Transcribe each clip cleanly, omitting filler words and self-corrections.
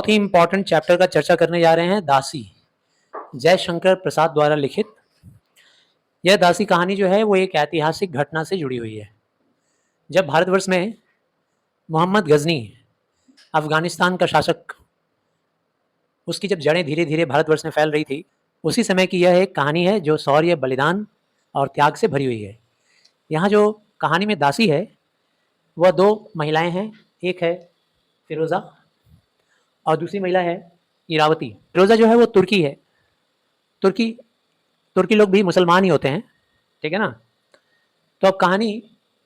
बहुत ही important chapter का चर्चा करने जा रहे हैं, दासी, जयशंकर प्रसाद द्वारा लिखित। यह दासी कहानी जो है वो एक ऐतिहासिक घटना से जुड़ी हुई है। जब भारतवर्ष में मोहम्मद गजनी, अफगानिस्तान का शासक, उसकी जब जड़ें धीरे धीरे भारतवर्ष में फैल रही थी, उसी समय की यह एक कहानी है जो शौर्य, बलिदान और त्याग से भरी हुई है। यहाँ जो कहानी में दासी है वह दो महिलाएं हैं, एक है फिरोज़ा और दूसरी महिला है इरावती। फिरोज़ा जो है वो तुर्की है। तुर्की तुर्की लोग भी मुसलमान ही होते हैं, ठीक है ना। तो अब कहानी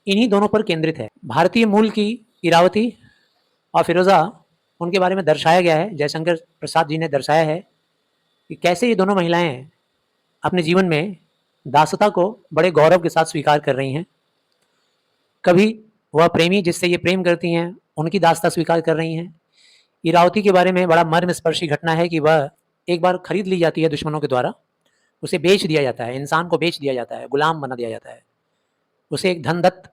इन्हीं दोनों पर केंद्रित है। भारतीय मूल की इरावती और फिरोज़ा, उनके बारे में दर्शाया गया है, जयशंकर प्रसाद जी ने दर्शाया है कि कैसे ये दोनों महिलाएं अपने जीवन में दासता को बड़े गौरव के साथ स्वीकार कर रही हैं। कभी वह प्रेमी जिससे ये प्रेम करती हैं उनकी दासता स्वीकार कर रही हैं। इरावती के बारे में बड़ा मर्मस्पर्शी घटना है कि वह एक बार खरीद ली जाती है दुश्मनों के द्वारा, उसे बेच दिया जाता है, इंसान को बेच दिया जाता है, गुलाम बना दिया जाता है। उसे एक धनदत्त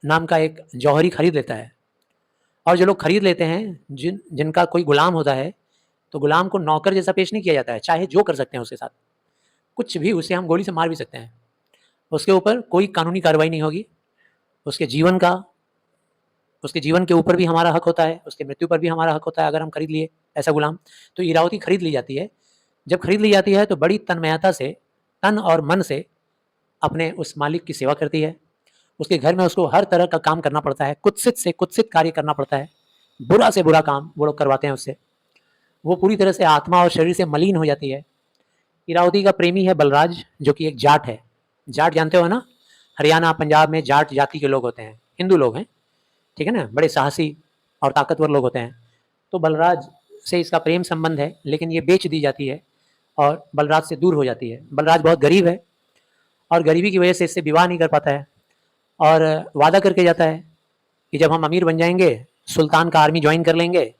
नाम का एक जौहरी खरीद लेता है। और जो लोग खरीद लेते हैं, जिनका कोई गुलाम होता है, तो गुलाम को नौकर जैसा पेश नहीं किया जाता है, चाहे जो कर सकते हैं उसके साथ, कुछ भी, उसे हम गोली से मार भी सकते हैं, उसके ऊपर कोई कानूनी कार्रवाई नहीं होगी। उसके जीवन के ऊपर भी हमारा हक होता है, उसके मृत्यु पर भी हमारा हक होता है अगर हम खरीद लिए ऐसा गुलाम। तो इरावती खरीद ली जाती है। जब खरीद ली जाती है तो बड़ी तन्मयता से, तन और मन से अपने उस मालिक की सेवा करती है। उसके घर में उसको हर तरह का काम करना पड़ता है, कुत्सित से कुत्सित कार्य करना पड़ता है, बुरा से बुरा काम वो लोग करवाते हैं उससे। वो पूरी तरह से आत्मा और शरीर से मलिन हो जाती है। इरावती का प्रेमी है बलराज, जो कि एक जाट है। जाट जानते हो ना, हरियाणा पंजाब में जाट जाति के लोग होते हैं, हिंदू लोग हैं, ठीक है ना, बड़े साहसी और ताकतवर लोग होते हैं। तो बलराज से इसका प्रेम संबंध है, लेकिन ये बेच दी जाती है और बलराज से दूर हो जाती है। बलराज बहुत गरीब है और गरीबी की वजह से इससे विवाह नहीं कर पाता है और वादा करके जाता है कि जब हम अमीर बन जाएंगे, सुल्तान का आर्मी ज्वाइन कर लेंगे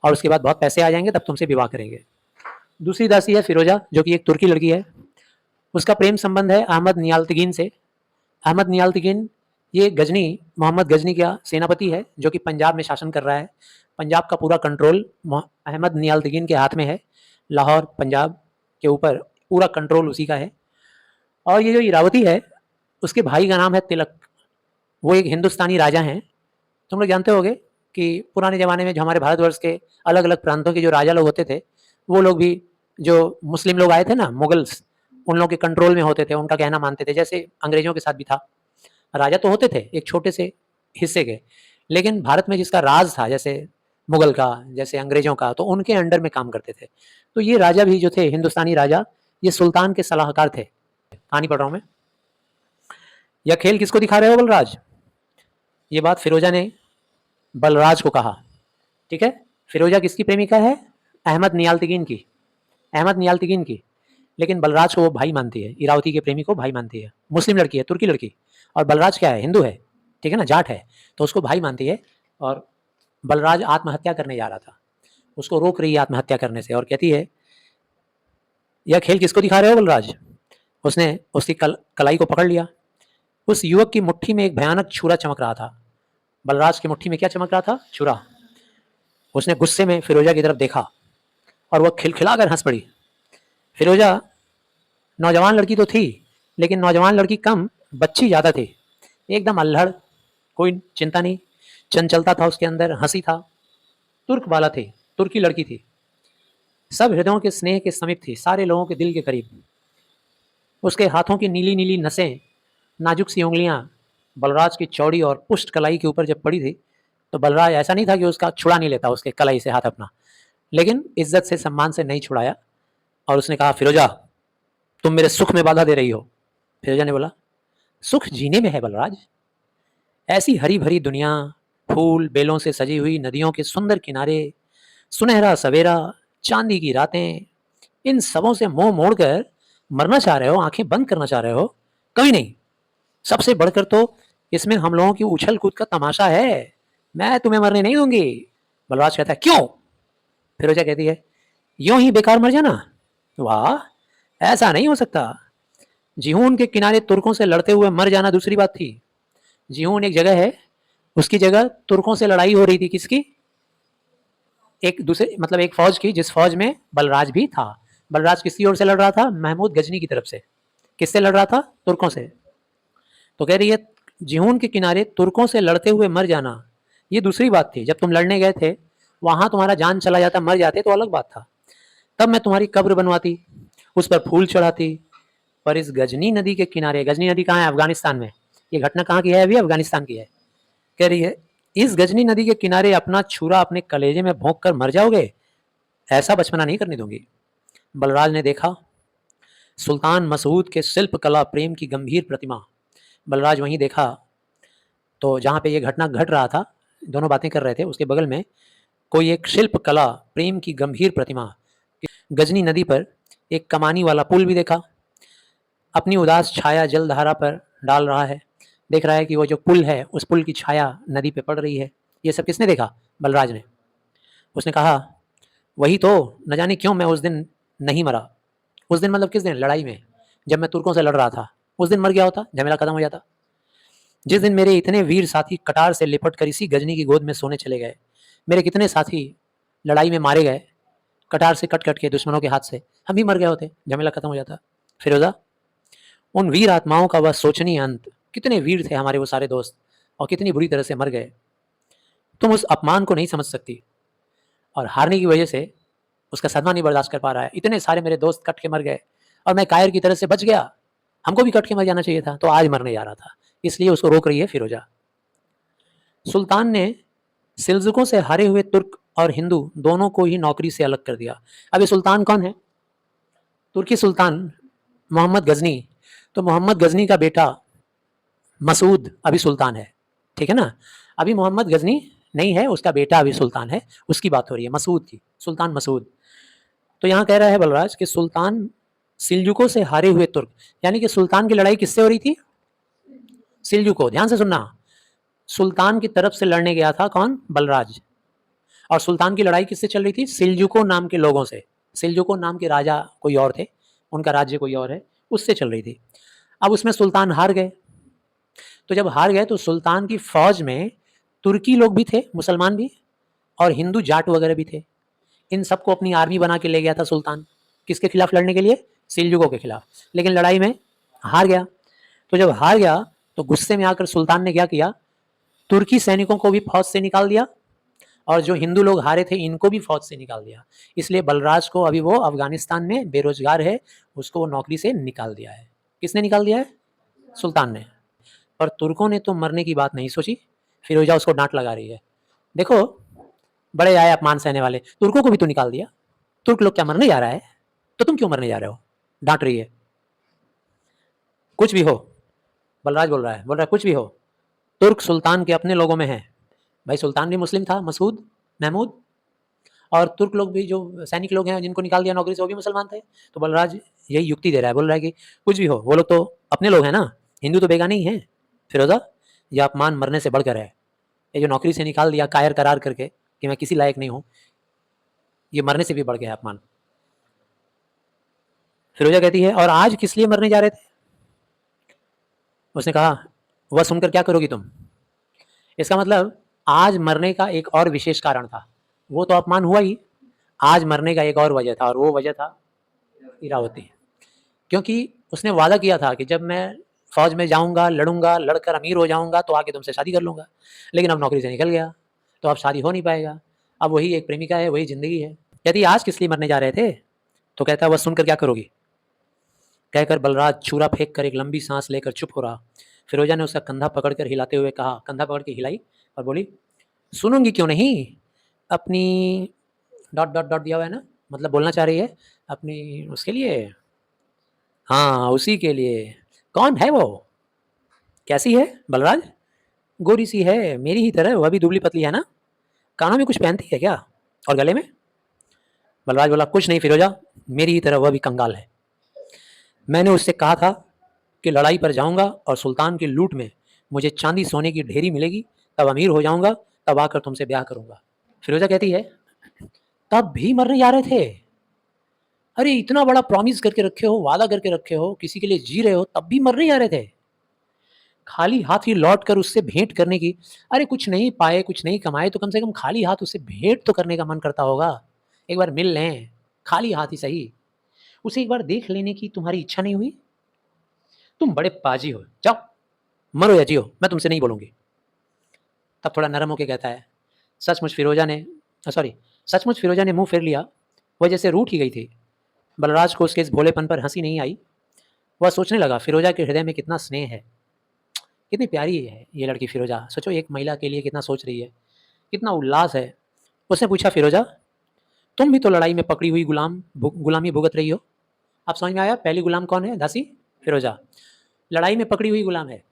और उसके बाद बहुत पैसे आ जाएंगे, तब तुमसे विवाह करेंगे। दूसरी दासी है फिरोजा, जो कि एक तुर्की लड़की है। उसका प्रेम संबंध है अहमद नियाल्तगीन से। अहमद नियाल्तगीन ये गजनी, मोहम्मद गजनी का सेनापति है, जो कि पंजाब में शासन कर रहा है। पंजाब का पूरा कंट्रोल अहमद नियाल्तगीन के हाथ में है। लाहौर, पंजाब के ऊपर पूरा कंट्रोल उसी का है। और ये जो इरावती है, उसके भाई का नाम है तिलक। वो एक हिंदुस्तानी राजा हैं। तुम लोग जानते होगे कि पुराने ज़माने में जो हमारे भारतवर्ष के अलग अलग प्रांतों के जो राजा लोग होते थे, वो लोग भी, जो मुस्लिम लोग आए थे ना, मुगल्स, उन लोगों के कंट्रोल में होते थे, उनका कहना मानते थे। जैसे अंग्रेजों के साथ भी था, राजा तो होते थे एक छोटे से हिस्से के, लेकिन भारत में जिसका राज था, जैसे मुगल का, जैसे अंग्रेजों का, तो उनके अंडर में काम करते थे। तो ये राजा भी जो थे, हिंदुस्तानी राजा, ये सुल्तान के सलाहकार थे। कहानी पढ़ रहा हूं मैं। यह खेल किसको दिखा रहे हो बलराज? ये बात फिरोजा ने बलराज को कहा, ठीक है। फिरोजा किसकी प्रेमिका है? अहमद नियाल्तगीन की, अहमद नियाल्तगीन की। लेकिन बलराज को वो भाई मानती है, इरावती के प्रेमी को भाई मानती है। मुस्लिम लड़की है, तुर्की लड़की, और बलराज क्या है? हिंदू है, ठीक है ना, जाट है, तो उसको भाई मानती है। और बलराज आत्महत्या करने जा रहा था, उसको रोक रही है आत्महत्या करने से और कहती है, यह खेल किसको दिखा रहे हो बलराज? उसने उसकी कलाई को पकड़ लिया। उस युवक की मुट्ठी में एक भयानक छुरा चमक रहा था। बलराज की मुट्ठी में क्या चमक रहा था? छुरा। उसने गुस्से में फिरोजा की तरफ देखा और वह खिलखिलाकर हंस पड़ी। फिरोजा नौजवान लड़की तो थी, लेकिन नौजवान लड़की कम, बच्ची ज़्यादा थी। एकदम अल्हड़, कोई चिंता नहीं, चंचलता था उसके अंदर, हंसी था। तुर्क बाला थी, तुर्की लड़की थी, सब हृदयों के स्नेह के समीप थी, सारे लोगों के दिल के करीब। उसके हाथों की नीली नीली नसें, नाजुक सी उंगलियां बलराज की चौड़ी और पुष्ट कलाई के ऊपर जब पड़ी थी, तो बलराज ऐसा नहीं था कि उसका छुड़ा नहीं लेता उसके कलाई से हाथ अपना, लेकिन इज्जत से, सम्मान से नहीं छुड़ाया। और उसने कहा, फिरोजा, तुम मेरे सुख में बाधा दे रही हो। फिरोजा ने बोला, सुख जीने में है बलराज। ऐसी हरी भरी दुनिया, फूल बेलों से सजी हुई नदियों के सुंदर किनारे, सुनहरा सवेरा, चांदी की रातें, इन सबों से मुंह मोड़कर मरना चाह रहे हो, आंखें बंद करना चाह रहे हो? कभी नहीं। सबसे बढ़कर तो इसमें हम लोगों की उछल कूद का तमाशा है। मैं तुम्हें मरने नहीं दूंगी। बलराज कहता है, क्यों? फिरोजा कहती है, यूं ही बेकार मर जाना? वाह, ऐसा नहीं हो सकता। जिहून के किनारे तुर्कों से लड़ते हुए मर जाना दूसरी बात थी। जिहून एक जगह है, उसकी जगह तुर्कों से लड़ाई हो रही थी। किसकी? एक दूसरे मतलब एक फौज की जिस फौज में बलराज भी था। बलराज किसकी ओर से लड़ रहा था? महमूद गजनी की तरफ से। किससे लड़ रहा था? तुर्कों से। तो कह रही है जिहून के किनारे तुर्कों से लड़ते हुए मर जाना ये दूसरी बात थी। जब तुम लड़ने गए थे वहां तुम्हारा जान चला जाता, मर जाते तो अलग बात था। तब मैं तुम्हारी कब्र बनवाती, उस पर फूल चढ़ाती। पर इस गजनी नदी के किनारे, गजनी नदी कहाँ है? अफगानिस्तान में। ये घटना कहाँ की है? अभी अफगानिस्तान की है। कह रही है इस गजनी नदी के किनारे अपना छुरा अपने कलेजे में भोंक कर मर जाओगे, ऐसा बचपना नहीं करने दूंगी। बलराज ने देखा सुल्तान मसूद के शिल्प कला प्रेम की गंभीर प्रतिमा। बलराज वहीं देखा तो जहाँ पे ये घटना घट रहा था, दोनों बातें कर रहे थे, उसके बगल में कोई एक शिल्प कला प्रेम की गंभीर प्रतिमा। गजनी नदी पर एक कमानी वाला पुल भी देखा, अपनी उदास छाया जलधारा पर डाल रहा है। देख रहा है कि वो जो पुल है उस पुल की छाया नदी पे पड़ रही है। ये सब किसने देखा? बलराज ने। उसने कहा वही तो, न जाने क्यों मैं उस दिन नहीं मरा। उस दिन मतलब किस दिन? लड़ाई में, जब मैं तुर्कों से लड़ रहा था उस दिन मर गया होता, झमेला खत्म हो जाता। जिस दिन मेरे इतने वीर साथी कटार से लिपट कर इसी गजनी की गोद में सोने चले गए। मेरे कितने साथी लड़ाई में मारे गए, कटार से कट कट के दुश्मनों के हाथ से। हम भी मर गए होते, झमेला खत्म हो जाता। फिरोजा, उन वीर आत्माओं का वह सोचनीय अंत। कितने वीर थे हमारे वो सारे दोस्त और कितनी बुरी तरह से मर गए। तुम उस अपमान को नहीं समझ सकती और हारने की वजह से उसका सदमा नहीं बर्दाश्त कर पा रहा है। इतने सारे मेरे दोस्त कट के मर गए और मैं कायर की तरह से बच गया। हमको भी कट के मर जाना चाहिए था, तो आज मरने जा रहा था, इसलिए उसको रोक रही है फिरोजा। सुल्तान ने सिल्जुकों से हारे हुए तुर्क और हिंदू दोनों को ही नौकरी से अलग कर दिया। अब ये सुल्तान कौन है? तुर्की सुल्तान मोहम्मद गजनी। तो मोहम्मद गजनी का बेटा मसूद अभी सुल्तान है, ठीक है ना। अभी मोहम्मद गजनी नहीं है, उसका बेटा अभी सुल्तान है, उसकी बात हो रही है, मसूद की, सुल्तान मसूद। तो यहाँ कह रहा है बलराज कि सुल्तान सिल्जुकों से हारे हुए तुर्क, यानी कि सुल्तान की लड़ाई किससे हो रही थी? सिल्जुको। ध्यान से सुनना, सुल्तान की तरफ से लड़ने गया था कौन? बलराज। और सुल्तान की लड़ाई किससे चल रही थी? सिल्जुको नाम के लोगों से। सिल्जुको नाम के राजा कोई और थे, उनका राज्य कोई और है, उससे चल रही थी। अब उसमें सुल्तान हार गए। तो जब हार गए तो सुल्तान की फौज में तुर्की लोग भी थे, मुसलमान भी, और हिंदू जाट वगैरह भी थे। इन सबको अपनी आर्मी बना के ले गया था सुल्तान। किसके खिलाफ लड़ने के लिए? सिल्जुकों के खिलाफ। लेकिन लड़ाई में हार गया। तो जब हार गया तो गुस्से में आकर सुल्तान ने क्या किया? तुर्की सैनिकों को भी फौज से निकाल दिया और जो हिंदू लोग हारे थे इनको भी फौज से निकाल दिया। इसलिए बलराज को अभी वो अफगानिस्तान में बेरोजगार है, उसको वो नौकरी से निकाल दिया है। किसने निकाल दिया है? सुल्तान ने। पर तुर्कों ने तो मरने की बात नहीं सोची। फिरोजा उसको डांट लगा रही है, देखो बड़े आए अपमान सहने वाले, तुर्कों को भी तो निकाल दिया। तुर्क लोग क्या मरने जा रहा है? तो तुम क्यों मरने जा रहे हो? डांट रही है। कुछ भी हो, बलराज बोल रहा है कुछ भी हो, तुर्क सुल्तान के अपने लोगों में है। भाई सुल्तान भी मुस्लिम था, मसूद महमूद, और तुर्क लोग भी जो सैनिक लोग हैं जिनको निकाल दिया नौकरी से वो भी मुसलमान थे। तो बलराज यही युक्ति दे रहा है, बोल रहा है कि कुछ भी हो वो लोग तो अपने लोग हैं ना, हिंदू तो बेगाने ही हैं। फिरोजा, यह अपमान मरने से बढ़कर है। ये जो नौकरी से निकाल दिया कायर करार करके कि मैं किसी लायक नहीं हूं, ये मरने से भी बढ़ गया है अपमान। फिरोजा कहती है और आज किस लिए मरने जा रहे थे? उसने कहा वह सुनकर क्या करोगी तुम? इसका मतलब आज मरने का एक और विशेष कारण था। वो तो अपमान हुआ ही, आज मरने का एक और वजह था, और वो वजह था इरावती। क्योंकि उसने वादा किया था कि जब मैं फौज में जाऊंगा, लड़ूंगा, लड़कर अमीर हो जाऊंगा तो आके तुमसे शादी कर लूंगा। लेकिन अब नौकरी से निकल गया तो अब शादी हो नहीं पाएगा। अब वही एक प्रेमिका है, वही जिंदगी है। यदि आज किस लिए मरने जा रहे थे? तो कहता वह सुनकर क्या करोगी? कहकर बलराज छुरा फेंक कर एक लंबी सांस लेकर चुप हो रहा। फिरोजा ने उसका कंधा पकड़कर हिलाते हुए कहा, कंधा पकड़ के हिलाई और बोली सुनूंगी क्यों नहीं, अपनी डॉट डॉट डॉट दिया हुआ है ना, मतलब बोलना चाह रही है अपनी उसके लिए। हाँ उसी के लिए। कौन है वो? कैसी है बलराज? गोरी सी है मेरी ही तरह, वह भी दुबली पतली है ना। कानों में कुछ पहनती है क्या? और गले में? बलराज बोला कुछ नहीं फिरोजा, मेरी ही तरह वह भी कंगाल है। मैंने उससे कहा था कि लड़ाई पर जाऊंगा और सुल्तान की लूट में मुझे चांदी सोने की ढेरी मिलेगी, तब अमीर हो जाऊंगा, तब आकर तुमसे ब्याह करूंगा। फिरोजा कहती है तब भी मरने जा रहे थे? अरे इतना बड़ा प्रॉमिस करके रखे हो, वादा करके रखे हो, किसी के लिए जी रहे हो, तब भी मरने जा रहे थे? खाली हाथ ही लौट कर उससे भेंट करने की, अरे कुछ नहीं पाए, कुछ नहीं कमाए तो कम से कम खाली हाथ उससे भेंट तो करने का मन करता होगा। एक बार मिल लें, खाली हाथ ही सही। उसे एक बार देख लेने की तुम्हारी इच्छा नहीं हुई? तुम बड़े पाजी हो, जाओ मरो या जियो, मैं तुमसे नहीं बोलूँगी। तब थोड़ा नरम होके कहता है, सचमुच फिरोजा ने सॉरी सचमुच फिरोजा ने मुँह फेर लिया। वह जैसे रूठ ही गई थी। बलराज को उसके इस भोलेपन पर हँसी नहीं आई। वह सोचने लगा, फिरोजा के हृदय में कितना स्नेह है, कितनी प्यारी है ये लड़की फिरोजा। सोचो एक महिला के लिए कितना सोच रही है, कितना उल्लास है। उसने पूछा, फिरोजा तुम भी तो लड़ाई में पकड़ी हुई गुलामी भुगत रही हो। आप समझ में आया पहली गुलाम कौन है? दासी फिरोजा लड़ाई में पकड़ी हुई गुलाम है।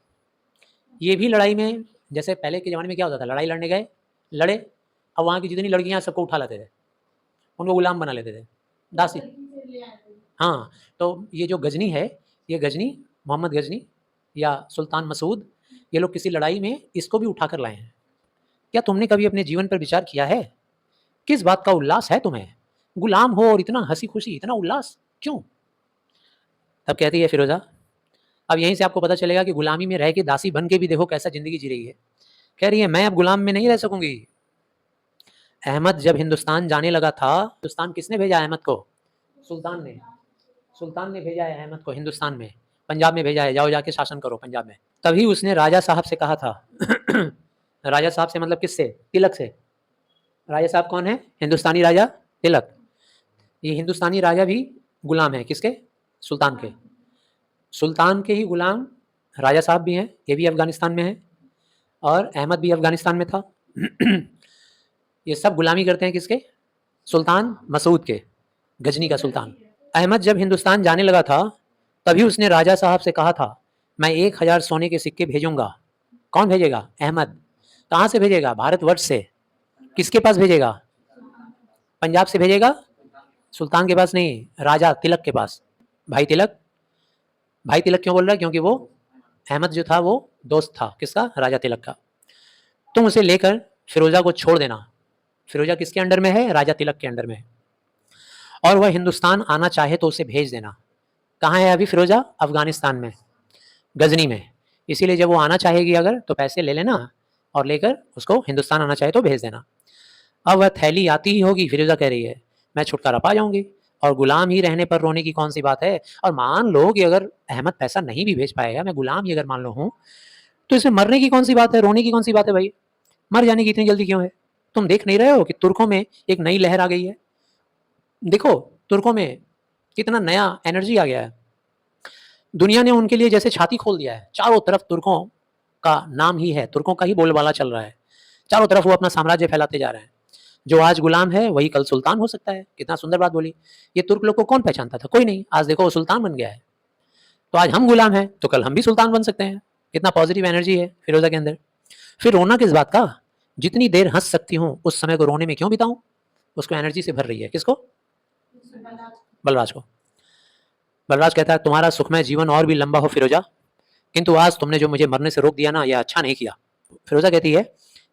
ये भी लड़ाई में, जैसे पहले के ज़माने में क्या होता था, लड़ाई लड़ने गए, लड़े, अब वहाँ की जितनी लड़कियाँ सबको उठा लेते थे, उनको गुलाम बना लेते थे, दासी। हाँ, तो ये जो गजनी है, ये गजनी, मोहम्मद गजनी या सुल्तान मसूद, ये लोग किसी लड़ाई में इसको भी उठा कर लाए हैं। क्या तुमने कभी अपने जीवन पर विचार किया है? किस बात का उल्लास है तुम्हें? गुलाम हो और इतना हँसी खुशी, इतना उल्लास क्यों? तब कहती है फिरोजा, अब यहीं से आपको पता चलेगा कि गुलामी में रह के, दासी बन के भी देखो कैसा ज़िंदगी जी रही है। कह रही है, मैं अब गुलाम में नहीं रह सकूँगी। अहमद जब हिंदुस्तान जाने लगा था, हिंदुस्तान किसने भेजा अहमद को? सुल्तान ने। सुल्तान ने भेजा है अहमद को हिंदुस्तान में, पंजाब में भेजा है, जाओ जाके शासन करो पंजाब में। तभी उसने राजा साहब से कहा था राजा साहब से मतलब किससे? तिलक से। राजा साहब कौन है? हिंदुस्तानी राजा तिलक। ये हिंदुस्तानी राजा भी गुलाम है किसके? सुल्तान के। सुल्तान के ही गुलाम राजा साहब भी हैं, ये भी अफगानिस्तान में है, और अहमद भी अफगानिस्तान में था। ये सब गुलामी करते हैं किसके? सुल्तान मसूद के, गजनी का सुल्तान। अहमद जब हिंदुस्तान जाने लगा था, तभी उसने राजा साहब से कहा था, मैं 1000 सोने के सिक्के भेजूंगा। कौन भेजेगा? अहमद। कहाँ से भेजेगा? भारतवर्ष से। किसके पास भेजेगा? पंजाब से भेजेगा, सुल्तान के पास नहीं, राजा तिलक के पास। भाई तिलक। भाई तिलक क्यों बोल रहा है? क्योंकि वो अहमद जो था वो दोस्त था किसका? राजा तिलक का। तुम उसे लेकर फिरोजा को छोड़ देना। फिरोजा किसके अंडर में है? राजा तिलक के अंडर में है। और वह हिंदुस्तान आना चाहे तो उसे भेज देना। कहाँ है अभी फिरोजा? अफगानिस्तान में, गजनी में। इसीलिए जब वो आना चाहेगी अगर, तो पैसे ले लेना और लेकर उसको हिंदुस्तान आना चाहे तो भेज देना। अब वह थैली आती ही होगी, फिरोजा कह रही है, मैं छुटकारा पा जाऊंगी, और गुलाम ही रहने पर रोने की कौन सी बात है। और मान लो कि अगर अहमद पैसा नहीं भी भेज पाएगा, मैं गुलाम ही अगर मान लो हूँ, तो इसमें मरने की कौन सी बात है, रोने की कौन सी बात है भाई? मर जाने की इतनी जल्दी क्यों है? तुम देख नहीं रहे हो कि तुर्कों में एक नई लहर आ गई है? देखो तुर्कों में कितना नया एनर्जी आ गया है। दुनिया ने उनके लिए जैसे छाती खोल दिया है। चारों तरफ तुर्कों का नाम ही है, तुर्कों का ही बोलबाला चल रहा है। चारों तरफ वो अपना साम्राज्य फैलाते जा रहे हैं। जो आज गुलाम है वही कल सुल्तान हो सकता है। कितना सुंदर बात बोली। ये तुर्क लोग को कौन पहचानता था? कोई नहीं। आज देखो वो सुल्तान बन गया है। तो आज हम गुलाम हैं तो कल हम भी सुल्तान बन सकते हैं। कितना पॉजिटिव एनर्जी है फिरोजा के अंदर। फिर रोना किस बात का? जितनी देर हंस सकती हूँ उस समय को रोने में क्यों बिताऊं? उसको एनर्जी से भर रही है। किसको? बलराज को। बलराज कहता है, तुम्हारा सुखमय जीवन और भी लंबा हो फिरोजा, किंतु आज तुमने जो मुझे मरने से रोक दिया ना, यह अच्छा नहीं किया। फिरोजा कहती है,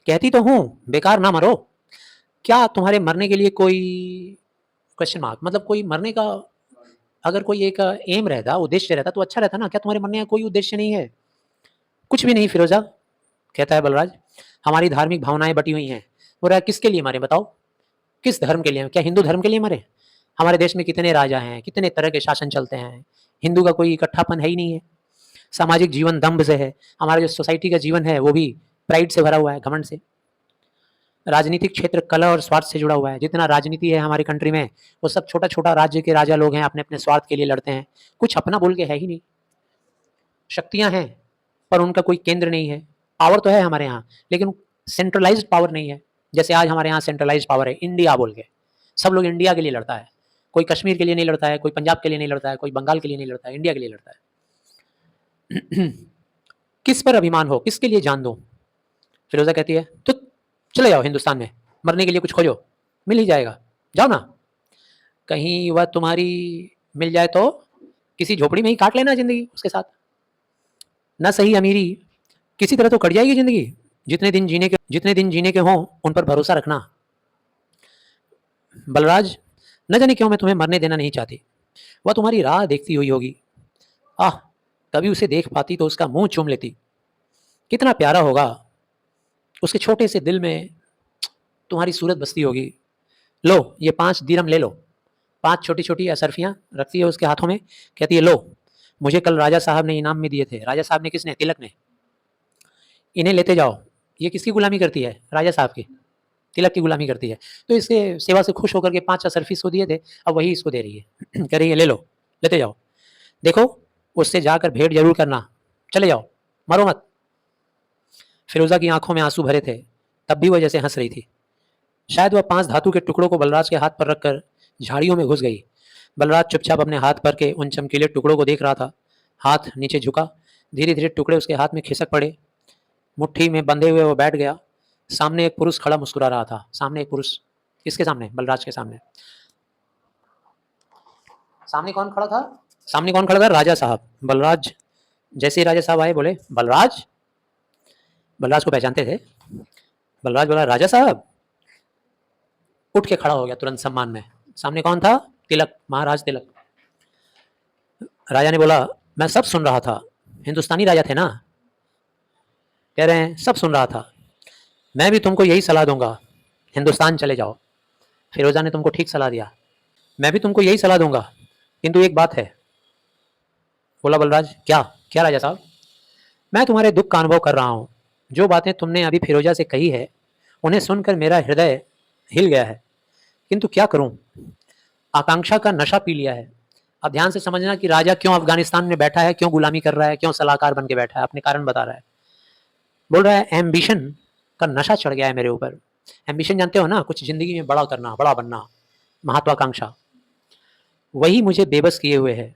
कहती तो हूँ बेकार ना मरो। क्या तुम्हारे मरने के लिए कोई क्वेश्चन मार्क, मतलब कोई मरने का अगर कोई एक एम रहता, उद्देश्य रहता तो अच्छा रहता ना। क्या तुम्हारे मरने का कोई उद्देश्य नहीं है? कुछ भी नहीं फिरोजा। कहता है बलराज, हमारी धार्मिक भावनाएं बटी हुई हैं। बोल रहा है, किसके लिए मरे बताओ? किस धर्म के लिए? क्या हिंदू धर्म के लिए मरे? हमारे देश में कितने राजा हैं, कितने तरह के शासन चलते हैं। हिंदू का कोई इकट्ठापन है ही नहीं है। सामाजिक जीवन दम्भ से है। हमारा जो सोसाइटी का जीवन है वो भी प्राइड से भरा हुआ है, घमंड से। राजनीतिक क्षेत्र कला और स्वार्थ से जुड़ा हुआ है। जितना राजनीति है हमारी कंट्री में, वो सब छोटा छोटा राज्य के राजा लोग हैं, अपने अपने स्वार्थ के लिए लड़ते हैं। कुछ अपना बोल के है ही नहीं। शक्तियां हैं पर उनका कोई केंद्र नहीं है। पावर तो है हमारे यहाँ, लेकिन सेंट्रलाइज्ड पावर नहीं है। जैसे आज हमारे यहाँ सेंट्रलाइज्ड पावर है, इंडिया बोल के। सब लोग इंडिया के लिए लड़ता है। कोई कश्मीर के लिए नहीं लड़ता है, कोई पंजाब के लिए नहीं लड़ता है, कोई बंगाल के लिए नहीं लड़ता है, इंडिया के लिए लड़ता है। किस पर अभिमान हो, किसके लिए जान दो? फिरोजा कहती है, तो चले जाओ हिंदुस्तान में, मरने के लिए कुछ खोजो, मिल ही जाएगा, जाओ ना। कहीं वह तुम्हारी मिल जाए तो किसी झोपड़ी में ही काट लेना जिंदगी उसके साथ। न सही अमीरी, किसी तरह तो कट जाएगी जिंदगी। जितने दिन जीने के हों उन पर भरोसा रखना। बलराज, न जाने क्यों मैं तुम्हें मरने देना नहीं चाहती। वह तुम्हारी राह देखती हुई होगी। आह, कभी उसे देख पाती तो उसका मुंह चूम लेती। कितना प्यारा होगा, उसके छोटे से दिल में तुम्हारी सूरत बसती होगी। लो ये 5 दिरहम ले लो। 5 छोटी छोटी असरफियाँ रखती है उसके हाथों में, कहती है लो, मुझे कल राजा साहब ने इनाम में दिए थे। राजा साहब ने किसने? तिलक ने। इन्हें लेते जाओ। ये किसकी गुलामी करती है? राजा साहब की, तिलक की गुलामी करती है। तो इसके सेवा से खुश होकर के 5 असरफी इसको दिए थे, अब वही इसको दे रही है। कह रही है ले लो, लेते जाओ। देखो उससे जाकर भेंट जरूर करना, चले जाओ, मरो मत। फिरोजा की आंखों में आंसू भरे थे, तब भी वह जैसे हंस रही थी। शायद वह 5 धातु के टुकड़ों को बलराज के हाथ पर रखकर झाड़ियों में घुस गई। बलराज चुपचाप अपने हाथ पर के उन चमकीले टुकड़ों को देख रहा था। हाथ नीचे झुका, धीरे धीरे टुकड़े उसके हाथ में खिसक पड़े। मुट्ठी में बंधे हुए वो बैठ गया। सामने एक पुरुष खड़ा मुस्कुरा रहा था। सामने एक पुरुष, किसके सामने? बलराज के सामने। सामने कौन खड़ा था? सामने कौन खड़ा था? राजा साहब। बलराज जैसे ही राजा साहब आए बोले बलराज। बलराज को पहचानते थे। बलराज बोला राजा साहब। उठ के खड़ा हो गया तुरंत सम्मान में। सामने कौन था? तिलक, महाराज तिलक। राजा ने बोला मैं सब सुन रहा था। हिंदुस्तानी राजा थे ना, कह रहे हैं सब सुन रहा था। मैं भी तुमको यही सलाह दूंगा, हिंदुस्तान चले जाओ। फिरोजा ने तुमको ठीक सलाह दिया, मैं भी तुमको यही सलाह दूंगा, किंतु एक बात है। बोला बलराज क्या? क्या राजा साहब? मैं तुम्हारे दुख का अनुभव कर रहा हूँ। जो बातें तुमने अभी फिरोजा से कही है, उन्हें सुनकर मेरा हृदय हिल गया है, किंतु क्या करूं, आकांक्षा का नशा पी लिया है। अब ध्यान से समझना कि राजा क्यों अफगानिस्तान में बैठा है, क्यों गुलामी कर रहा है, क्यों सलाहकार बन के बैठा है, अपने कारण बता रहा है। बोल रहा है एम्बिशन का नशा चढ़ गया है मेरे ऊपर। एम्बिशन जानते हो ना, कुछ जिंदगी में बड़ा करना, बड़ा बनना, महत्वाकांक्षा, वही मुझे बेबस किए हुए है।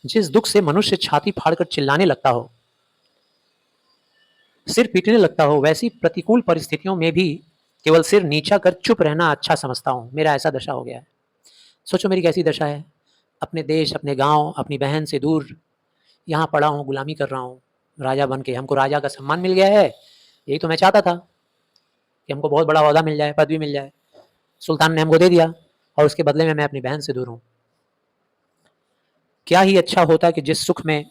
जिस दुख से मनुष्य छाती फाड़कर चिल्लाने लगता हो, सिर पीटने लगता हो, वैसी प्रतिकूल परिस्थितियों में भी केवल सिर नीचा कर चुप रहना अच्छा समझता हूँ। मेरा ऐसा दशा हो गया है। सोचो मेरी कैसी दशा है। अपने देश, अपने गांव, अपनी बहन से दूर यहाँ पड़ा हूँ, गुलामी कर रहा हूँ। राजा बन के हमको राजा का सम्मान मिल गया है। यही तो मैं चाहता था कि हमको बहुत बड़ा ओहदा मिल जाए, पदवी मिल जाए। सुल्तान ने हमको दे दिया और उसके बदले में मैं अपनी बहन से दूर हूँ। क्या ही अच्छा होता कि जिस सुख में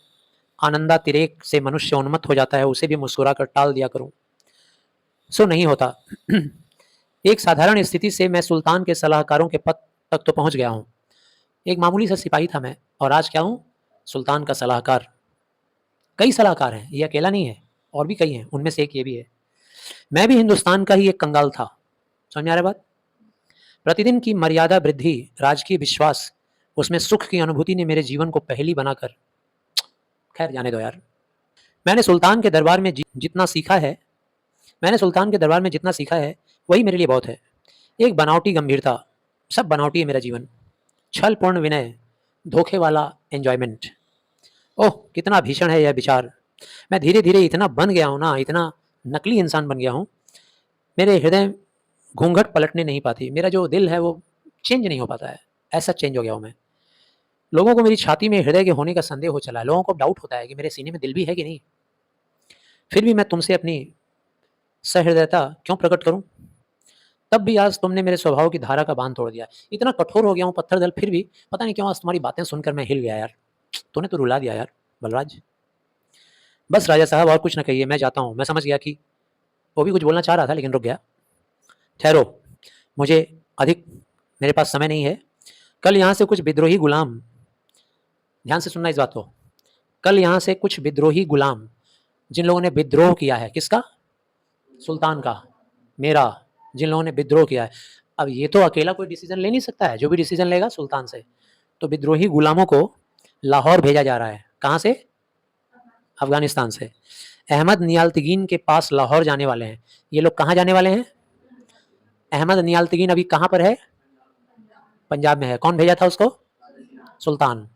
आनंदातिरेक से मनुष्य उन्मत्त हो जाता है, उसे भी मुस्कुरा कर टाल दिया करूं। सो नहीं होता। एक साधारण स्थिति से मैं सुल्तान के सलाहकारों के पद तक तो पहुंच गया हूं। एक मामूली सा सिपाही था मैं, और आज क्या हूं? सुल्तान का सलाहकार। कई सलाहकार हैं, ये अकेला नहीं है, और भी कई हैं, उनमें से एक ये भी है। मैं भी हिंदुस्तान का ही एक कंगाल था। समझ आ रहा बात? प्रतिदिन की मर्यादा वृद्धि, राजकीय विश्वास, उसमें सुख की अनुभूति ने मेरे जीवन को पहेली बनाकर, खैर जाने दो यार। मैंने सुल्तान के दरबार में जितना सीखा है, मैंने सुल्तान के दरबार में जितना सीखा है, वही मेरे लिए बहुत है। एक बनावटी गंभीरता, सब बनावटी है मेरा जीवन। छल पूर्ण विनय, धोखे वाला एंजॉयमेंट। ओह कितना भीषण है यह विचार। मैं धीरे धीरे इतना बन गया हूँ ना, इतना नकली इंसान बन गया हूँ। मेरे हृदय घूंघट पलटने नहीं पाती। मेरा जो दिल है वो चेंज नहीं हो पाता है। ऐसा चेंज हो गया हूँ मैं। लोगों को मेरी छाती में हृदय के होने का संदेह हो चला है। लोगों को डाउट होता है कि मेरे सीने में दिल भी है कि नहीं। फिर भी मैं तुमसे अपनी सहृदयता क्यों प्रकट करूं? तब भी आज तुमने मेरे स्वभाव की धारा का बांध तोड़ दिया। इतना कठोर हो गया हूं पत्थर दल, फिर भी पता नहीं क्यों आज तुम्हारी बातें सुनकर मैं हिल गया यार। तूने तो रुला दिया यार बलराज। बस राजा साहब और कुछ न कहिए, मैं जाता हूँ। मैं समझ गया कि वो भी कुछ बोलना चाह रहा था लेकिन रुक गया। ठहरो, मुझे अधिक, मेरे पास समय नहीं है। कल यहाँ से कुछ विद्रोही गुलाम, ध्यान से सुनना इस बात को, कल यहाँ से कुछ विद्रोही गुलाम, जिन लोगों ने विद्रोह किया है, किसका? सुल्तान का, मेरा, जिन लोगों ने विद्रोह किया है। अब ये तो अकेला कोई डिसीजन ले नहीं सकता है, जो भी डिसीजन लेगा सुल्तान से। तो विद्रोही गुलामों को लाहौर भेजा जा रहा है। कहाँ से? अफगानिस्तान से। अहमद नियाल्तगीन के पास लाहौर जाने वाले हैं। ये लोग कहाँ जाने वाले हैं? अहमद नियाल्तगीन अभी कहाँ पर है? पंजाब में है। कौन भेजा था उसको? सुल्तान।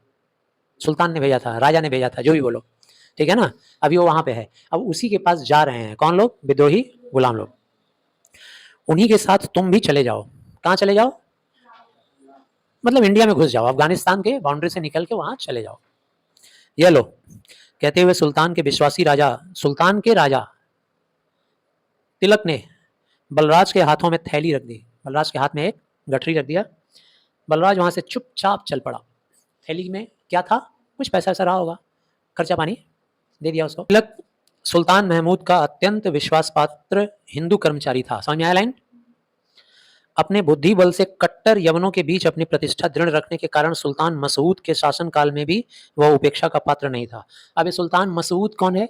सुल्तान ने भेजा था, राजा ने भेजा था, जो भी बोलो, ठीक है ना। अभी वो वहां पे है। अब उसी के पास जा रहे हैं कौन लोग? विद्रोही गुलाम लोग। उन्हीं के साथ तुम भी चले जाओ। कहाँ चले जाओ? मतलब इंडिया में घुस जाओ, अफगानिस्तान के बाउंड्री से निकल के वहां चले जाओ। ये लो, कहते हुए सुल्तान के विश्वासी राजा, सुल्तान के राजा तिलक ने बलराज के हाथों में थैली रख दी। बलराज के हाथ में एक गठरी रख दिया। बलराज वहां से चुपचाप चल पड़ा। थैली में क्या था? कुछ पैसा ऐसा रहा होगा, खर्चा पानी दे दिया उसको। तिलक सुल्तान महमूद का अत्यंत विश्वासपात्र हिंदू कर्मचारी था। समझ में आया लाइन? अपने बुद्धि बल से कट्टर यवनों के बीच अपनी प्रतिष्ठा दृढ़ रखने के कारण सुल्तान मसूद के शासनकाल में भी वह उपेक्षा का पात्र नहीं था। अब ये सुल्तान मसूद कौन है?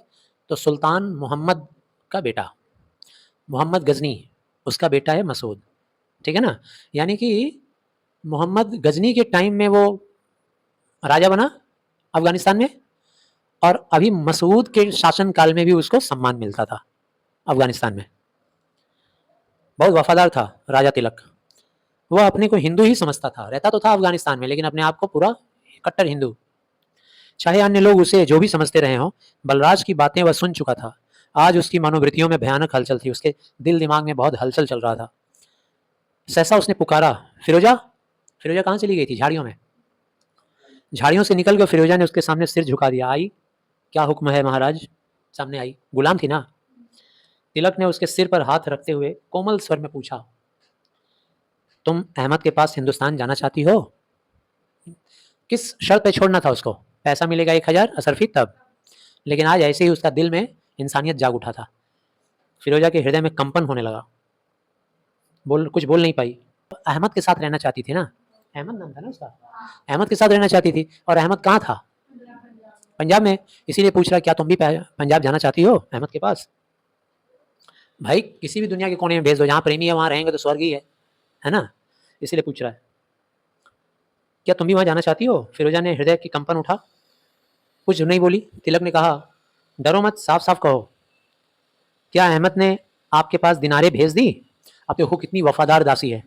तो सुल्तान मोहम्मद का बेटा, मोहम्मद गजनी, उसका बेटा है मसूद। ठीक है ना? यानी कि मोहम्मद गजनी के टाइम में वो राजा बना अफगानिस्तान में, और अभी मसूद के शासनकाल में भी उसको सम्मान मिलता था अफगानिस्तान में। बहुत वफादार था राजा तिलक। वह अपने को हिंदू ही समझता था, रहता तो था अफगानिस्तान में, लेकिन अपने आप को पूरा कट्टर हिंदू। चाहे अन्य लोग उसे जो भी समझते रहे हों, बलराज की बातें वह सुन चुका था। आज उसकी मनोवृत्तियों में भयानक हलचल थी, उसके दिल दिमाग में बहुत हलचल चल रहा था। सहसा उसने पुकारा, फिरोजा। फिरोजा कहाँ चली गई थी? झाड़ियों में। झाड़ियों से निकल कर फिरोजा ने उसके सामने सिर झुका दिया। आई, क्या हुक्म है महाराज? सामने आई, गुलाम थी ना। तिलक ने उसके सिर पर हाथ रखते हुए कोमल स्वर में पूछा, तुम अहमद के पास हिंदुस्तान जाना चाहती हो? किस शर्त पे छोड़ना था उसको? पैसा मिलेगा 1000 असरफी तब। लेकिन आज ऐसे ही उसका दिल में इंसानियत जाग उठा था। फिरोजा के हृदय में कंपन होने लगा, कुछ बोल नहीं पाई। अहमद के साथ रहना चाहती थी ना, अहमद नाम था ना उसका, अहमद के साथ रहना चाहती थी। और अहमद कहाँ था? पंजाब में। इसीलिए पूछ रहा, क्या तुम भी पंजाब जाना चाहती हो अहमद के पास? भाई किसी भी दुनिया के कोने में भेज दो, जहाँ प्रेमी है वहाँ रहेंगे तो स्वर्ग ही है ना? इसीलिए पूछ रहा है, क्या तुम भी वहाँ जाना चाहती हो? फिरोजा ने हृदय की कंपन उठा, कुछ नहीं बोली। तिलक ने कहा, डरो मत, साफ साफ कहो, क्या अहमद ने आपके पास दिनारे भेज दी? अब देखो कितनी वफादार दासी है।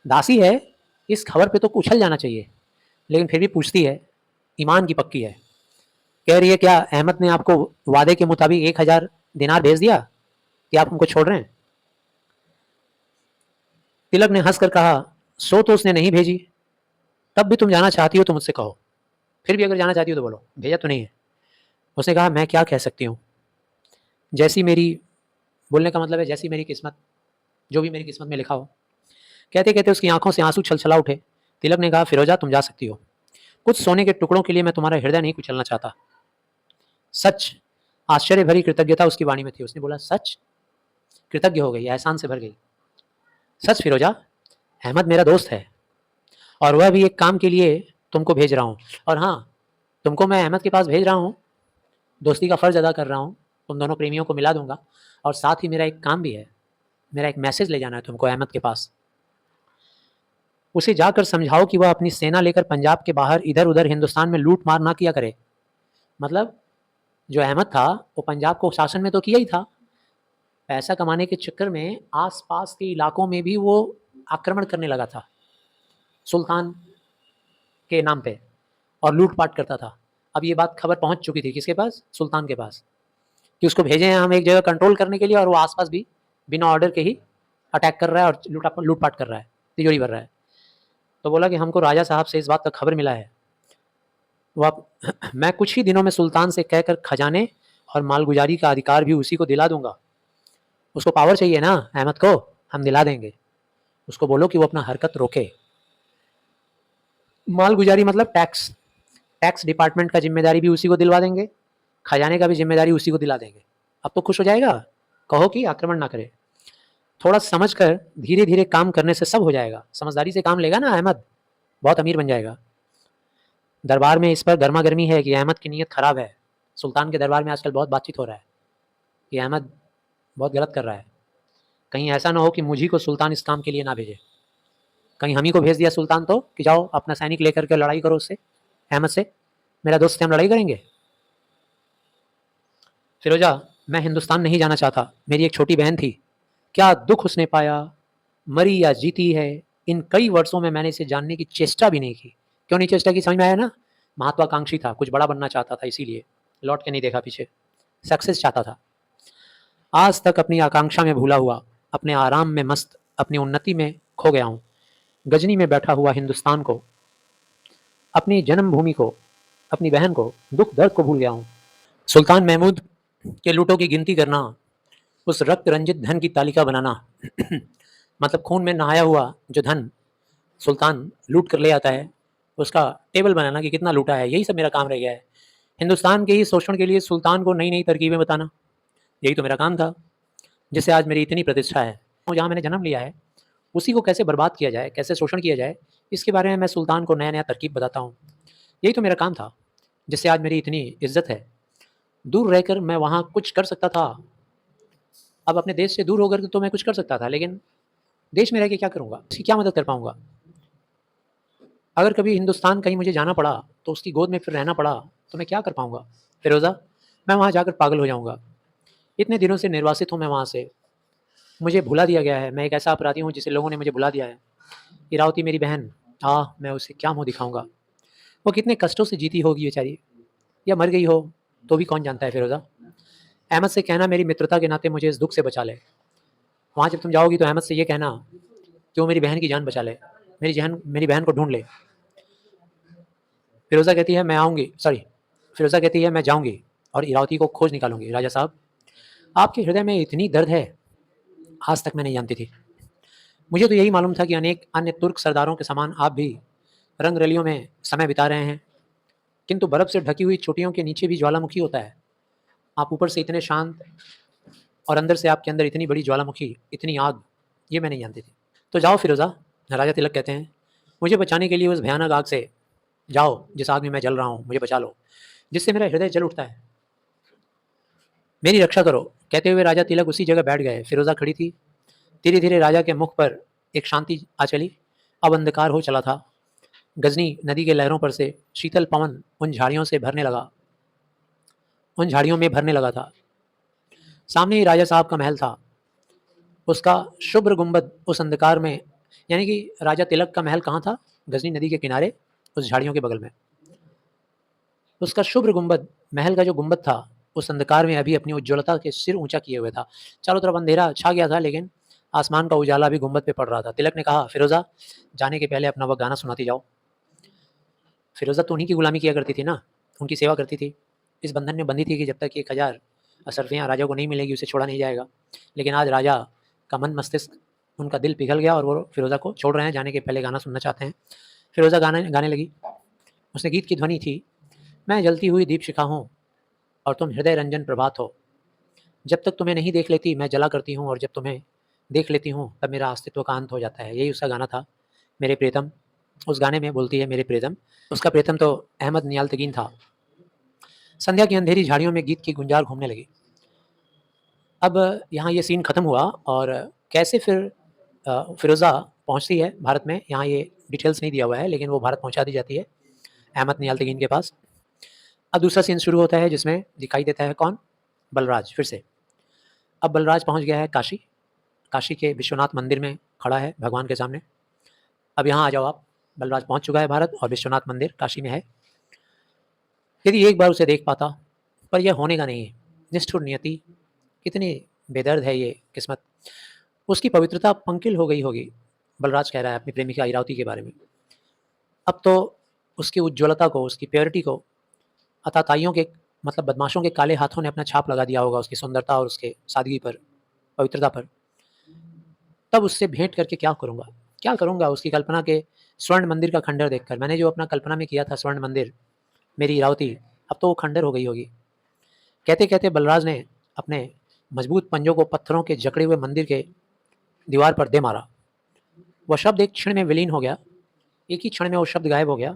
दासी है, इस खबर पे तो उछल जाना चाहिए, लेकिन फिर भी पूछती है, ईमान की पक्की है। कह रही है, क्या अहमद ने आपको वादे के मुताबिक 1000 दिनार भेज दिया कि आप उनको छोड़ रहे हैं? तिलक ने हंसकर कहा, सो तो उसने नहीं भेजी, तब भी तुम जाना चाहती हो तो मुझसे कहो। फिर भी अगर जाना चाहती हो तो बोलो, भेजा तो नहीं है। उसने कहा, मैं क्या कह सकती हूँ, जैसी मेरी, बोलने का मतलब है जैसी मेरी किस्मत, जो भी मेरी किस्मत में लिखा हो। कहते कहते उसकी आंखों से आंसू छलछला उठे। तिलक ने कहा, फिरोजा तुम जा सकती हो, कुछ सोने के टुकड़ों के लिए मैं तुम्हारा हृदय नहीं कुचलना चाहता। सच? आश्चर्य भरी कृतज्ञता उसकी वाणी में थी। उसने बोला, सच? कृतज्ञ हो गई, एहसान से भर गई। सच फिरोजा, अहमद मेरा दोस्त है, और वह भी एक काम के लिए तुमको भेज रहा हूँ। और हाँ, तुमको मैं अहमद के पास भेज रहा हूँ, दोस्ती का फ़र्ज़ अदा कर रहा हूँ, तुम दोनों प्रेमियों को मिला दूंगा। और साथ ही मेरा एक काम भी है, मेरा एक मैसेज ले जाना है तुमको अहमद के पास। उसे जाकर समझाओ कि वह अपनी सेना लेकर पंजाब के बाहर इधर उधर हिंदुस्तान में लूट मार ना किया करे। मतलब जो अहमद था वो पंजाब को शासन में तो किया ही था, पैसा कमाने के चक्कर में आसपास के इलाकों में भी वो आक्रमण करने लगा था सुल्तान के नाम पे, और लूटपाट करता था। अब ये बात खबर पहुंच चुकी थी किसके पास? सुल्तान के पास, कि उसको भेजे हैं हम एक जगह कंट्रोल करने के लिए, और वो आसपास भी बिना ऑर्डर के ही अटैक कर रहा है और लूटपाट कर रहा है, तिजोरी भर रहा है। तो बोला कि हमको राजा साहब से इस बात का खबर मिला है, मैं कुछ ही दिनों में सुल्तान से कहकर खजाने और मालगुजारी का अधिकार भी उसी को दिला दूंगा। उसको पावर चाहिए ना अहमद को, हम दिला देंगे। उसको बोलो कि वो अपना हरकत रोके। मालगुजारी मतलब टैक्स, टैक्स डिपार्टमेंट का जिम्मेदारी भी उसी को दिलवा देंगे, खजाने का भी जिम्मेदारी उसी को दिला देंगे। अब तो खुश हो जाएगा। कहो कि आक्रमण ना करे, थोड़ा समझ कर धीरे धीरे काम करने से सब हो जाएगा। समझदारी से काम लेगा ना अहमद, बहुत अमीर बन जाएगा। दरबार में इस पर गर्मा गर्मी है कि अहमद की नीयत खराब है। सुल्तान के दरबार में आजकल बहुत बातचीत हो रहा है कि अहमद बहुत गलत कर रहा है। कहीं ऐसा ना हो कि मुझी को सुल्तान इस काम के लिए ना भेजे, कहीं हम ही को भेज दिया सुल्तान तो कि जाओ अपना सैनिक लेकर के लड़ाई करो उससे, अहमद से, मेरा दोस्त से हम लड़ाई करेंगे। फिरोजा, मैं हिंदुस्तान नहीं जाना चाहता, मेरी एक छोटी बहन थी, क्या दुख उसने पाया, मरी या जीती है, इन कई वर्षों में मैंने इसे जानने की चेष्टा भी नहीं की। क्यों नहीं चेष्टा की? समझ में आया ना? महत्वाकांक्षी था, कुछ बड़ा बनना चाहता था, इसीलिए लौट के नहीं देखा पीछे, सक्सेस चाहता था। आज तक अपनी आकांक्षा में भूला हुआ, अपने आराम में मस्त, अपनी उन्नति में खो गया हूँ। गजनी में बैठा हुआ हिंदुस्तान को, अपनी जन्मभूमि को, अपनी बहन को, दुख दर्द को भूल गया हूँ। सुल्तान महमूद के लूटों की गिनती करना, उस रक्त रंजित धन की तालिका बनाना मतलब खून में नहाया हुआ जो धन सुल्तान लूट कर ले आता है, उसका टेबल बनाना कि कितना लूटा है, यही सब मेरा काम रह गया है। हिंदुस्तान के ही शोषण के लिए सुल्तान को नई नई तरकीबें बताना, यही तो मेरा काम था, जिससे आज मेरी इतनी प्रतिष्ठा है। जहाँ मैंने जन्म लिया है उसी को कैसे बर्बाद किया जाए, कैसे शोषण किया जाए, इसके बारे में मैं सुल्तान को नया नया तरकीब बताता हूँ। यही तो मेरा काम था, जिससे आज मेरी इतनी इज्जत है। दूर रहकर मैं वहाँ कुछ कर सकता था, अब अपने देश से दूर होकर तो मैं कुछ कर सकता था, लेकिन देश में रह के क्या करूँगा, उसकी क्या मदद कर पाऊँगा। अगर कभी हिंदुस्तान कहीं मुझे जाना पड़ा तो उसकी गोद में फिर रहना पड़ा तो मैं क्या कर पाऊँगा। फिरोज़ा, मैं वहाँ जाकर पागल हो जाऊँगा। इतने दिनों से निर्वासित हूँ मैं वहाँ से, मुझे भुला दिया गया है, मैं एक ऐसा अपराधी हूँ जिसे लोगों ने मुझे भुला दिया है। इरावती मेरी बहन, मैं उसे क्या मुँह दिखाऊँगा। वो कितने कष्टों से जीती होगी बेचारी, या मर गई हो तो भी कौन जानता है फिरोज़ा। अहमद से कहना मेरी मित्रता के नाते मुझे इस दुःख से बचा ले। वहाँ जब तुम जाओगी तो अहमद से ये कहना कि वो मेरी बहन की जान बचा ले, मेरी बहन को ढूँढ ले। फिरोज़ा कहती है मैं आऊँगी, फिरोज़ा कहती है मैं जाऊँगी और इरावती को खोज निकालूँगी। राजा साहब, आपके हृदय में इतनी दर्द है, आज तक मैं नहीं जानती थी। मुझे तो यही मालूम था कि अनेक अन्य तुर्क सरदारों के समान आप भी रंग रलियों में समय बिता रहे हैं, किंतु बर्फ़ से ढकी हुई चोटियों के नीचे भी ज्वालामुखी होता है। आप ऊपर से इतने शांत और अंदर से आपके अंदर इतनी बड़ी ज्वालामुखी, इतनी आग, ये मैं नहीं जानती थी। तो जाओ फिरोज़ा, राजा तिलक कहते हैं, मुझे बचाने के लिए उस भयानक आग से जाओ जिस आग में मैं जल रहा हूँ, मुझे बचा लो, जिससे मेरा हृदय जल उठता है। मेरी रक्षा करो। कहते हुए राजा तिलक उसी जगह बैठ गए। फिरोज़ा खड़ी थी। धीरे धीरे राजा के मुख पर एक शांति आ चली। अब अंधकार हो चला था। गजनी नदी के लहरों पर से शीतल पवन उन झाड़ियों में भरने लगा था। सामने ही राजा साहब का महल था। उसका शुभ्र गुंबद उस अंधकार में, यानी कि राजा तिलक का महल कहाँ था? गजनी नदी के किनारे, उस झाड़ियों के बगल में। उसका शुभ्र गुंबद, महल का जो गुंबद था, उस अंधकार में अभी अपनी उज्ज्वलता के सिर ऊंचा किए हुए था। चारों तरफ अंधेरा छा गया था, लेकिन आसमान का उजाला भी गुंबद पे पड़ रहा था। तिलक ने कहा, फिरोज़ा, जाने के पहले अपना वह गाना सुनाती जाओ। फिरोज़ा तो उन्हीं की गुलामी किया करती थी ना, उनकी सेवा करती थी। इस बंधन में बंधी थी कि जब तक 1000 अशर्फियाँ राजा को नहीं मिलेगी, उसे छोड़ा नहीं जाएगा। लेकिन आज राजा का मन मस्तिष्क, उनका दिल पिघल गया और वो फिरोज़ा को छोड़ रहे हैं, जाने के पहले गाना सुनना चाहते हैं। फिरोज़ा गाने लगी। उसने गीत की ध्वनि थी, मैं जलती हुई दीप शिखा हूँ और तुम हृदय रंजन प्रभात हो। जब तक तुम्हें नहीं देख लेती मैं जला करती हूँ, और जब तुम्हें देख लेती हूँ तब मेरा अस्तित्व का अंत हो जाता है। यही उसका गाना था, मेरे प्रियतम। उस गाने में बोलती है मेरे प्रियतम। उसका प्रियतम तो अहमद नियाल्तगीन था। संध्या की अंधेरी झाड़ियों में गीत की गुंजार घूमने लगी। अब यहाँ ये सीन ख़त्म हुआ और कैसे फिर फिरोज़ा पहुँचती है भारत में, यहाँ ये डिटेल्स नहीं दिया हुआ है, लेकिन वो भारत पहुँचा दी जाती है अहमद नियाल्तगीन के पास। अब दूसरा सीन शुरू होता है जिसमें दिखाई देता है कौन? बलराज फिर से। अब बलराज पहुँच गया है काशी। काशी के विश्वनाथ मंदिर में खड़ा है भगवान के सामने। अब यहाँ आ जाओ आप। बलराज पहुँच चुका है भारत और विश्वनाथ मंदिर काशी में है। यदि एक बार उसे देख पाता, पर यह होने का नहीं है। निष्ठुर नियति, कितनी बेदर्द है ये किस्मत। उसकी पवित्रता पंकिल हो गई होगी, बलराज कह रहा है अपनी प्रेमिका इरावती के बारे में। अब तो उसकी उज्ज्वलता को, उसकी प्योरिटी को आताताइयों के, मतलब बदमाशों के काले हाथों ने अपना छाप लगा दिया होगा उसकी सुंदरता और उसके सादगी पर, पवित्रता पर। तब उससे भेंट करके क्या करूँगा? क्या करूँगा उसकी कल्पना के स्वर्ण मंदिर का खंडर देखकर? मैंने जो अपना कल्पना में किया था स्वर्ण मंदिर, मेरी इरावती, अब तो वो खंडर हो गई होगी। कहते-कहते बलराज ने अपने मजबूत पंजों को पत्थरों के जकड़े हुए मंदिर के दीवार पर दे मारा। वह शब्द एक क्षण में विलीन हो गया। एक ही क्षण में वो शब्द गायब हो गया।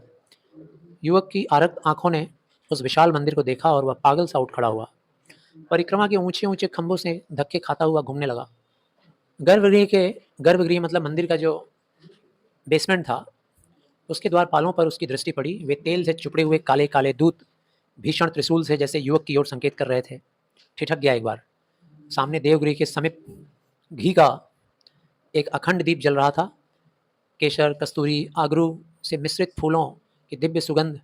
युवक की आरक्त आँखों ने उस विशाल मंदिर को देखा और वह पागल सा उठ खड़ा हुआ। परिक्रमा के ऊँचे-ऊँचे खंभों से धक्के खाता हुआ घूमने लगा। गर्भगृह मतलब मंदिर का जो बेसमेंट था, उसके द्वारपालों पर उसकी दृष्टि पड़ी। वे तेल से चुपड़े हुए काले-काले दूत भीषण त्रिशूल से जैसे युवक की ओर संकेत कर रहे थे। ठिठक गया एक बार। सामने देवगृह के समीप घी का एक अखंड दीप जल रहा था। केसर, कस्तूरी, आगरू से मिश्रित फूलों की दिव्य सुगंध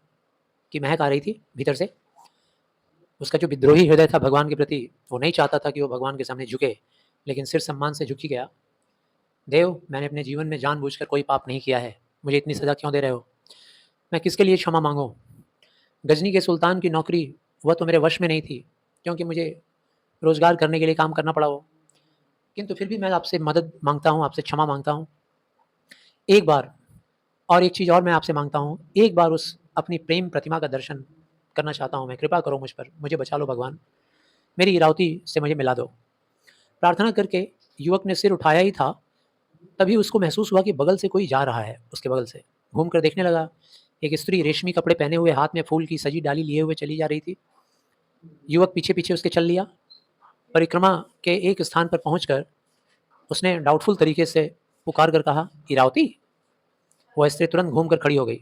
की महक आ रही थी भीतर से। उसका जो विद्रोही हृदय था भगवान के प्रति, वो नहीं चाहता था कि वो भगवान के सामने झुके, लेकिन सिर सम्मान से झुक ही गया। देव, मैंने अपने जीवन में जानबूझकर कोई पाप नहीं किया है, मुझे इतनी सज़ा क्यों दे रहे हो? मैं किसके लिए क्षमा मांगूं? गजनी के सुल्तान की नौकरी, वह तो मेरे वश में नहीं थी, क्योंकि मुझे रोज़गार करने के लिए काम करना पड़ा वो। किंतु फिर भी मैं आपसे मदद मांगता हूँ, आपसे क्षमा मांगता हूँ। एक बार और एक चीज़ और मैं आपसे मांगता हूँ, एक बार उस अपनी प्रेम प्रतिमा का दर्शन करना चाहता हूँ मैं, कृपा करो मुझ पर, मुझे बचा लो भगवान, मेरी इरावती से मुझे मिला दो। प्रार्थना करके युवक ने सिर उठाया ही था, तभी उसको महसूस हुआ कि बगल से कोई जा रहा है। उसके बगल से घूम कर देखने लगा, एक स्त्री रेशमी कपड़े पहने हुए, हाथ में फूल की सजी डाली लिए हुए चली जा रही थी। युवक पीछे पीछे उसके चल लिया। परिक्रमा के एक स्थान पर पहुंचकर उसने डाउटफुल तरीके से पुकार कर कहा, इरावती। वह स्त्री तुरंत घूम कर खड़ी हो गई।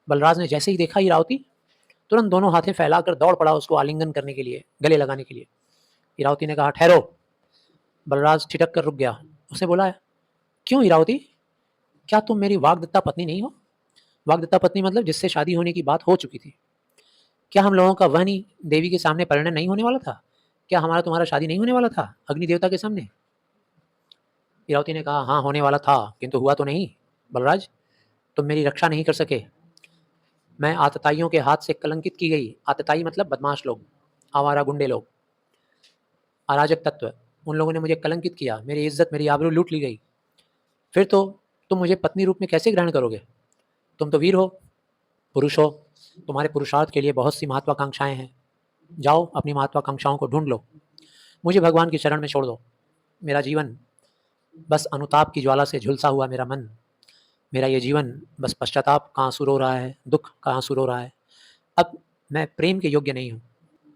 बलराज ने जैसे ही देखा इरावती, तुरंत दोनों हाथें फैलाकर दौड़ पड़ा उसको आलिंगन करने के लिए, गले लगाने के लिए। इरावती ने कहा, ठहरो। बलराज ठिठक कर रुक गया। उसने बोला, क्यों इरावती, क्या तुम मेरी वाग्दत्ता पत्नी नहीं हो? वाग्दत्ता पत्नी मतलब जिससे शादी होने की बात हो चुकी थी। क्या हम लोगों का वहनी देवी के सामने परिणय नहीं होने वाला था? क्या हमारा तुम्हारा शादी नहीं होने वाला था अग्नि देवता के सामने? इरावती ने कहा, हाँ होने वाला था, किंतु हुआ तो नहीं। बलराज, तुम मेरी रक्षा नहीं कर सके। मैं आतताइयों के हाथ से कलंकित की गई। आतताई मतलब बदमाश लोग, आवारा गुंडे लोग, अराजक तत्व। उन लोगों ने मुझे कलंकित किया, मेरी इज्जत, मेरी आबरू लूट ली गई। फिर तो तुम मुझे पत्नी रूप में कैसे ग्रहण करोगे? तुम तो वीर हो, पुरुष हो, तुम्हारे पुरुषार्थ के लिए बहुत सी महत्वाकांक्षाएं हैं। जाओ अपनी महत्वाकांक्षाओं को ढूंढ लो, मुझे भगवान की शरण में छोड़ दो। मेरा जीवन बस अनुताप की ज्वाला से झुलसा हुआ मेरा मन, मेरा ये जीवन बस पश्चाताप का आंसू रो रहा है, दुख का आंसू रो रहा है। अब मैं प्रेम के योग्य नहीं हूँ।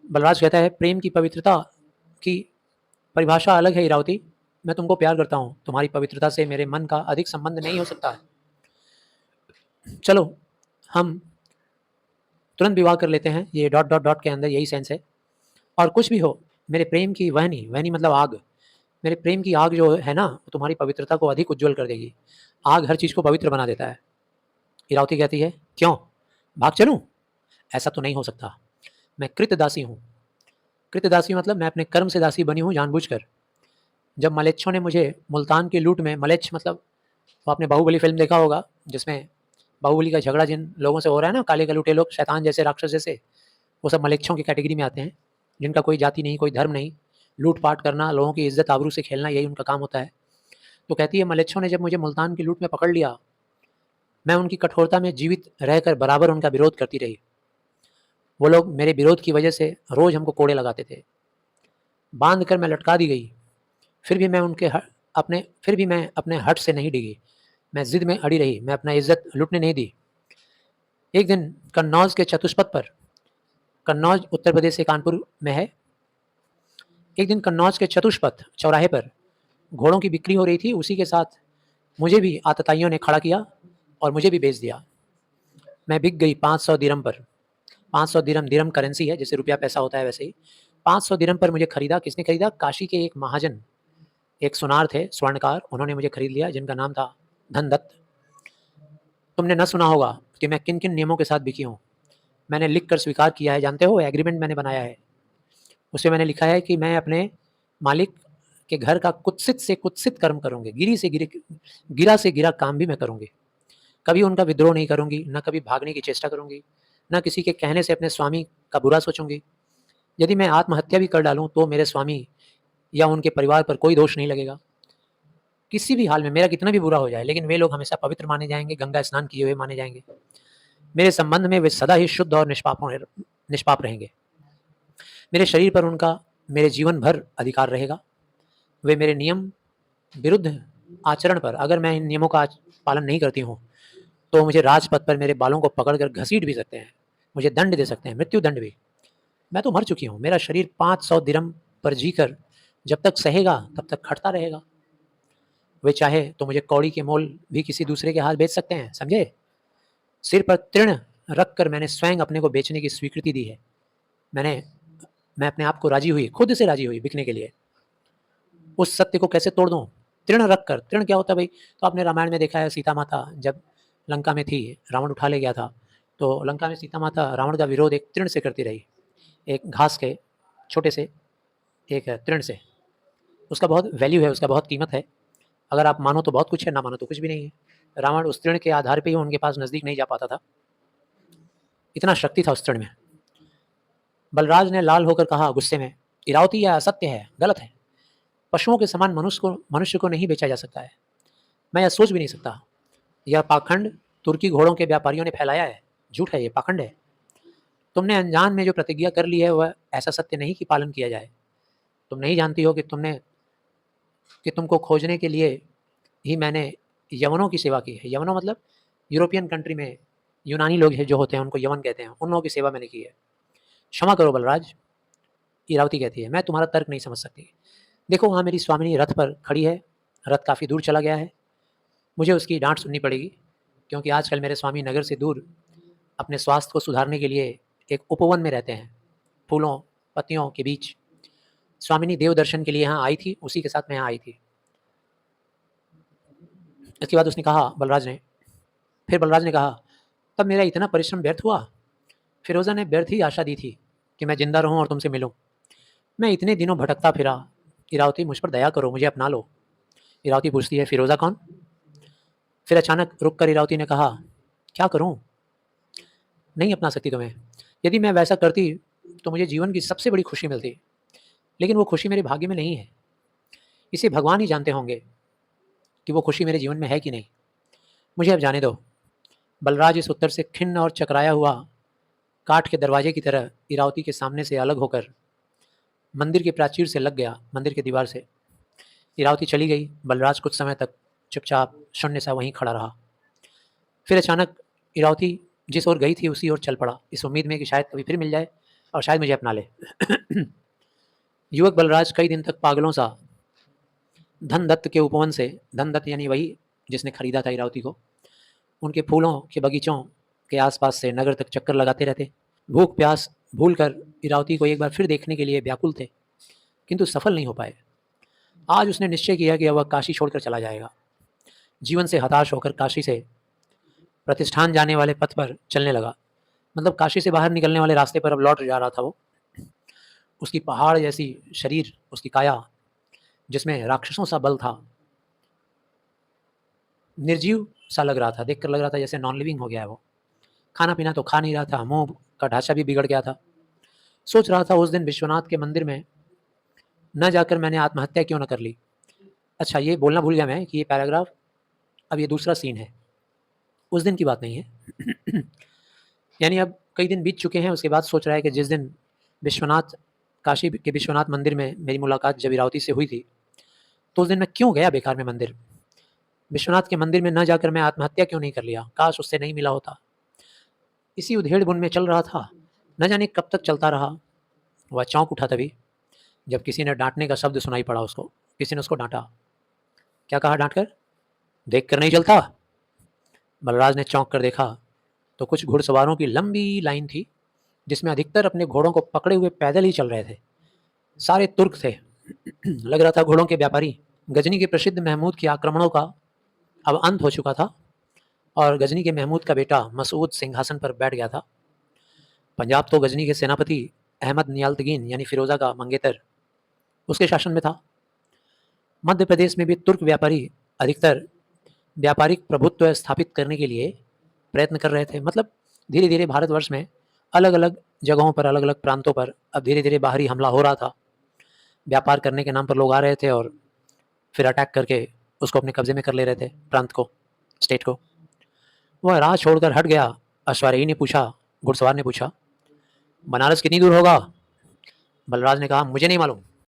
बलराज कहता है, प्रेम की पवित्रता की परिभाषा अलग है इरावती। मैं तुमको प्यार करता हूँ, तुम्हारी पवित्रता से मेरे मन का अधिक संबंध नहीं हो सकता है। चलो हम तुरंत विवाह कर लेते हैं। ये डॉट डॉट डॉट के अंदर यही सेंस है। और कुछ भी हो, मेरे प्रेम की वहनी, वहनी मतलब आग, मेरे प्रेम की आग जो है ना, वो तुम्हारी पवित्रता को अधिक उज्जवल कर देगी। आग हर चीज़ को पवित्र बना देता है। इरावती कहती है, क्यों भाग चलूं? ऐसा तो नहीं हो सकता। मैं कृतदासी हूँ। कृतदासी मतलब मैं अपने कर्म से दासी बनी हूँ जानबूझकर। जब मलेच्छों ने मुझे मुल्तान की लूट में, मलेच्छ मतलब वो आपने बाहुबली फिल्म देखा होगा, जिसमें बाहुबली का झगड़ा जिन लोगों से हो रहा है ना, काले गलूटे लोग, शैतान जैसे, राक्षस जैसे, वो सब मलेच्छों की कैटेगरी में आते हैं, जिनका कोई जाति नहीं, कोई धर्म नहीं, लूटपाट करना, लोगों की इज्जत आबरू से खेलना, यही उनका काम होता है। तो कहती है, मलेच्छों ने जब मुझे मुल्तान की लूट में पकड़ लिया, मैं उनकी कठोरता में जीवित रहकर बराबर उनका विरोध करती रही। वो लोग मेरे विरोध की वजह से रोज़ हमको कोड़े लगाते थे। बांध कर मैं लटका दी गई, फिर भी मैं अपने हट से नहीं डिगी। मैं जिद में अड़ी रही, मैं अपना इज्जत लुटने नहीं दी। एक दिन कन्नौज के चतुष्पथ पर, कन्नौज उत्तर प्रदेश से कानपुर में है, एक दिन कन्नौज के चतुष्पथ चौराहे पर घोड़ों की बिक्री हो रही थी। उसी के साथ मुझे भी आतताइयों ने खड़ा किया और मुझे भी बेच दिया। मैं बिक गई 500 दिरहम पर। 500 दिरहम, दिरहम करेंसी है, जैसे रुपया पैसा होता है वैसे ही। 500 दिरहम पर मुझे खरीदा। किसने खरीदा? काशी के एक महाजन, एक सुनार थे, स्वर्णकार, उन्होंने मुझे खरीद लिया, जिनका नाम था धनदत्त। तुमने न सुना होगा कि मैं किन किन नियमों के साथ बिकी हूँ। मैंने लिख कर स्वीकार किया है, जानते हो, एग्रीमेंट मैंने बनाया है। उसमें मैंने लिखा है कि मैं अपने मालिक के घर का कुत्सित से कुत्सित कर्म करूँगी, गिरा से गिरा काम भी मैं करूँगी। कभी उनका विद्रोह नहीं करूँगी, न कभी भागने की चेष्टा करूँगी, न किसी के कहने से अपने स्वामी का बुरा सोचूंगी। यदि मैं आत्महत्या भी कर डालूँ तो मेरे स्वामी या उनके परिवार पर कोई दोष नहीं लगेगा। किसी भी हाल में मेरा कितना भी बुरा हो जाए, लेकिन वे लोग हमेशा पवित्र माने जाएंगे, गंगा स्नान किए हुए माने जाएंगे। मेरे संबंध में वे सदा ही शुद्ध और निष्पाप रहेंगे। मेरे शरीर पर उनका मेरे जीवन भर अधिकार रहेगा। वे मेरे नियम विरुद्ध आचरण पर, अगर मैं इन नियमों का पालन नहीं करती हूँ, तो मुझे राजपथ पर मेरे बालों को पकड़कर घसीट भी सकते हैं, मुझे दंड दे सकते हैं, मृत्यु दंड भी। मैं तो मर चुकी हूँ। मेरा शरीर 500 दिरहम पर जीकर जब तक सहेगा तब तक खटता रहेगा। वे चाहे तो मुझे कौड़ी के मोल भी किसी दूसरे के हाथ बेच सकते हैं, समझे? सिर पर तृण रख कर मैंने स्वयं अपने को बेचने की स्वीकृति दी है। मैं अपने आप को राजी हुई, खुद से राजी हुई बिकने के लिए। उस सत्य को कैसे तोड़ दूं? तृण रख कर। तृण क्या होता है भाई? तो आपने रामायण में देखा है, सीता माता जब लंका में थी, रावण उठा ले गया था, तो लंका में सीता माता रावण का विरोध एक तृण से करती रही, एक घास के छोटे से एक तृण से। उसका बहुत वैल्यू है, उसका बहुत कीमत है। अगर आप मानो तो बहुत कुछ है, ना मानो तो कुछ भी नहीं है। रावण उस तृण के आधार पर ही उनके पास नज़दीक नहीं जा पाता था, इतना शक्ति था उस तृण में। बलराज ने लाल होकर कहा गुस्से में, इरावती यह असत्य है, गलत है। पशुओं के समान मनुष्य को नहीं बेचा जा सकता है। मैं यह सोच भी नहीं सकता। यह पाखंड तुर्की घोड़ों के व्यापारियों ने फैलाया है, झूठ है, ये पाखंड है। तुमने अनजान में जो प्रतिज्ञा कर ली है वह ऐसा सत्य नहीं कि पालन किया जाए। तुम नहीं जानती हो कि तुमको खोजने के लिए ही मैंने यवनों की सेवा की है। यवनों मतलब यूरोपियन कंट्री में यूनानी लोग हैं जो होते हैं, उनको यवन कहते हैं, उन लोगों की सेवा मैंने की है। क्षमा करो बलराज, इरावती कहती है, मैं तुम्हारा तर्क नहीं समझ सकती। देखो वहाँ मेरी स्वामिनी रथ पर खड़ी है, रथ काफ़ी दूर चला गया है, मुझे उसकी डांट सुननी पड़ेगी, क्योंकि आजकल मेरे स्वामी नगर से दूर अपने स्वास्थ्य को सुधारने के लिए एक उपवन में रहते हैं, फूलों पत्तियों के बीच। स्वामिनी देव दर्शन के लिए यहाँ आई थी, उसी के साथ मैं यहाँ आई थी। इसके बाद उसने कहा बलराज ने कहा, तब मेरा इतना परिश्रम व्यर्थ हुआ। फिरोज़ा ने व्यर्थ ही आशा दी थी कि मैं जिंदा रहूं और तुमसे मिलूं। मैं इतने दिनों भटकता फिरा। इरावती, मुझ पर दया करो, मुझे अपना लो। इरावती पूछती है, फिरोज़ा कौन? फिर अचानक रुक कर इरावती ने कहा, क्या करूं? नहीं अपना सकती तुम्हें। यदि मैं वैसा करती तो मुझे जीवन की सबसे बड़ी खुशी मिलती, लेकिन वो खुशी मेरे भाग्य में नहीं है। इसे भगवान ही जानते होंगे कि वो खुशी मेरे जीवन में है कि नहीं। मुझे अब जाने दो। बलराज इस उत्तर से खिन्न और चकराया हुआ काठ के दरवाजे की तरह इरावती के सामने से अलग होकर मंदिर के प्राचीर से लग गया, मंदिर की दीवार से। इरावती चली गई। बलराज कुछ समय तक चुपचाप शून्य सा वहीं खड़ा रहा। फिर अचानक इरावती जिस ओर गई थी उसी ओर चल पड़ा, इस उम्मीद में कि शायद कभी फिर मिल जाए और शायद मुझे अपना ले। युवक बलराज कई दिन तक पागलों सा धनदत्त के उपवन से, धनदत्त यानी वही जिसने खरीदा था इरावती को, उनके फूलों के बगीचों के आसपास से नगर तक चक्कर लगाते रहते। भूख प्यास भूल कर इरावती को एक बार फिर देखने के लिए व्याकुल थे, किंतु सफल नहीं हो पाए। आज उसने निश्चय किया कि अब वह काशी छोड़कर चला जाएगा। जीवन से हताश होकर काशी से प्रतिष्ठान जाने वाले पथ पर चलने लगा। मतलब काशी से बाहर निकलने वाले रास्ते पर अब लौट जा रहा था वो। उसकी पहाड़ जैसी शरीर, उसकी काया जिसमें राक्षसों सा बल था, निर्जीव सा लग रहा था। देखकर लग रहा था जैसे नॉन लिविंग हो गया है वो। खाना पीना तो खा नहीं रहा था, मुंह का ढांचा भी बिगड़ गया था। सोच रहा था, उस दिन विश्वनाथ के मंदिर में न जाकर मैंने आत्महत्या क्यों न कर ली। अच्छा, ये बोलना भूल गया मैं कि ये पैराग्राफ, अब ये दूसरा सीन है, उस दिन की बात नहीं है। यानी अब कई दिन बीत चुके हैं। उसके बाद सोच रहा है कि जिस दिन काशी के विश्वनाथ मंदिर में मेरी मुलाकात जब इरावती से हुई थी, तो उस दिन मैं क्यों गया बेकार में मंदिर। विश्वनाथ के मंदिर में न जाकर मैं आत्महत्या क्यों नहीं कर लिया। काश उससे नहीं मिला होता। इसी उधेड़ बुन में चल रहा था, न जाने कब तक चलता रहा। वह चौंक उठा तभी जब किसी ने डांटने का शब्द सुनाई पड़ा उसको। किसी ने उसको डांटा। क्या कहा डांट कर? देख कर नहीं चलता। बलराज ने चौंक कर देखा तो कुछ घुड़सवारों की लंबी लाइन थी, जिसमें अधिकतर अपने घोड़ों को पकड़े हुए पैदल ही चल रहे थे। सारे तुर्क थे। लग रहा था घोड़ों के व्यापारी। गजनी के प्रसिद्ध महमूद के आक्रमणों का अब अंत हो चुका था और गजनी के महमूद का बेटा मसूद सिंहासन पर बैठ गया था। पंजाब तो गजनी के सेनापति अहमद नियालतगीन यानी फिरोज़ा का मंगेतर उसके शासन में था। मध्य प्रदेश में भी तुर्क व्यापारी अधिकतर व्यापारिक प्रभुत्व स्थापित करने के लिए प्रयत्न कर रहे थे। मतलब धीरे धीरे भारतवर्ष में अलग अलग जगहों पर, अलग अलग प्रांतों पर अब धीरे धीरे बाहरी हमला हो रहा था। व्यापार करने के नाम पर लोग आ रहे थे और फिर अटैक करके उसको अपने कब्जे में कर ले रहे थे, प्रांत को, स्टेट को। वह राह छोड़कर हट गया। अश्वारोही ने पूछा, घुड़सवार ने पूछा, बनारस कितनी दूर होगा? बलराज ने कहा, मुझे नहीं मालूम।